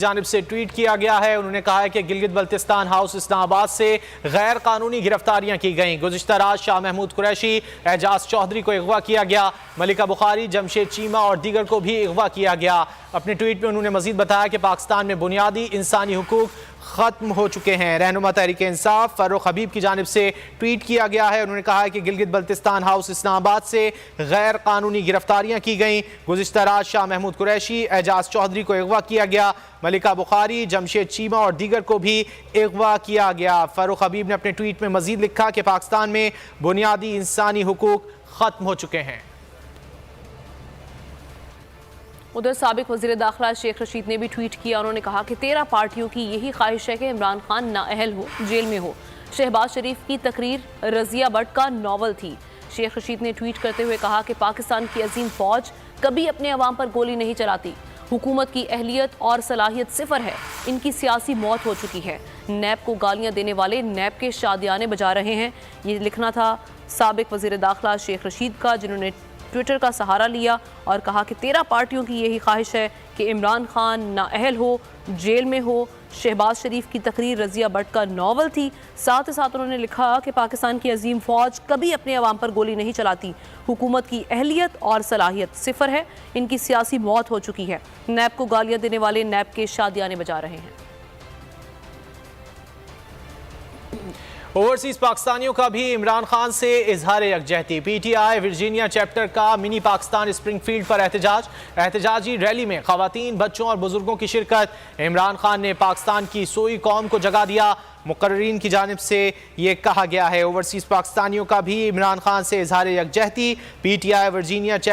जानिब से ट्वीट किया गया है। उन्होंने कहा है कि गिलगित बल्तिस्तान हाउस इस्लामाबाद से गैर कानूनी गिरफ्तारियां की गईं। गुज़िश्ता रात शाह महमूद कुरैशी, एजाज चौधरी को अगवा किया गया। मलिका बुखारी, जमशेद चीमा और दीगर को भी अगवा किया गया। अपने ट्वीट में उन्होंने मजीद बताया कि पाकिस्तान में बुनियादी इंसानी हुकूक खत्म हो चुके हैं। रहनुमा तहरीक इंसाफ फर्रुख हबीब की जानिब से ट्वीट किया गया है। उन्होंने कहा है कि गिलगित बल्तिस्तान हाउस इस्लामाबाद से गैर कानूनी गिरफ्तारियां की गईं। गुज़िश्ता रात शाह महमूद कुरैशी, एजाज चौधरी को अगवा किया गया। मलिका बुखारी, जमशेद चीमा और दीगर को भी अगवा किया गया। फर्रुख हबीब ने अपने ट्वीट में मजीद लिखा कि पाकिस्तान में बुनियादी इंसानी हुकूक खत्म हो चुके हैं। उधर साबिक वज़ीर दाखिला शेख रशीद ने भी ट्वीट किया। उन्होंने कहा कि 13 पार्टियों की यही ख्वाहिश है कि इमरान खान नाअहल हो, जेल में हो। शहबाज शरीफ की तकरीर रज़िया भट्ट का नावल थी। शेख रशीद ने ट्वीट करते हुए कहा कि पाकिस्तान की अजीम फौज कभी अपने अवाम पर गोली नहीं चलाती। हुकूमत की अहलियत और सलाहियत सिफर है, इनकी सियासी मौत हो चुकी है। नैब को गालियां देने वाले नैब के शादियाने बजा रहे हैं। ये लिखना था साबिक वज़ीर दाखिला शेख रशीद का, जिन्होंने ट्विटर का सहारा लिया और कहा कि 13 पार्टियों की यही ख्वाहिश है कि इमरान खान नाअहल हो, जेल में हो। शहबाज शरीफ की तकरीर रज़िया भट्ट का नावल थी। साथ ही साथ उन्होंने लिखा कि पाकिस्तान की अजीम फौज कभी अपने अवाम पर गोली नहीं चलाती। हुकूमत की अहलियत और सलाहियत सिफर है, इनकी सियासी मौत हो चुकी है। नैब को गालियां देने वाले नैब के शादियाने बजा रहे हैं। ओवरसीज पाकिस्तानियों का भी इमरान खान से इजहार यकजहती। PTI वर्जीनिया चैप्टर का मिनी पाकिस्तान स्प्रिंगफील्ड पर एहतजाजी रैली में खवातीन, बच्चों और बुजुर्गों की शिरकत। इमरान खान ने पाकिस्तान की सोई कौम को जगा दिया, मुकर्रीन की जानिब से ये कहा गया है। ओवरसीज पाकिस्तानियों का भी इमरान खान से इजहार यकजहती। PTI Virginia chapter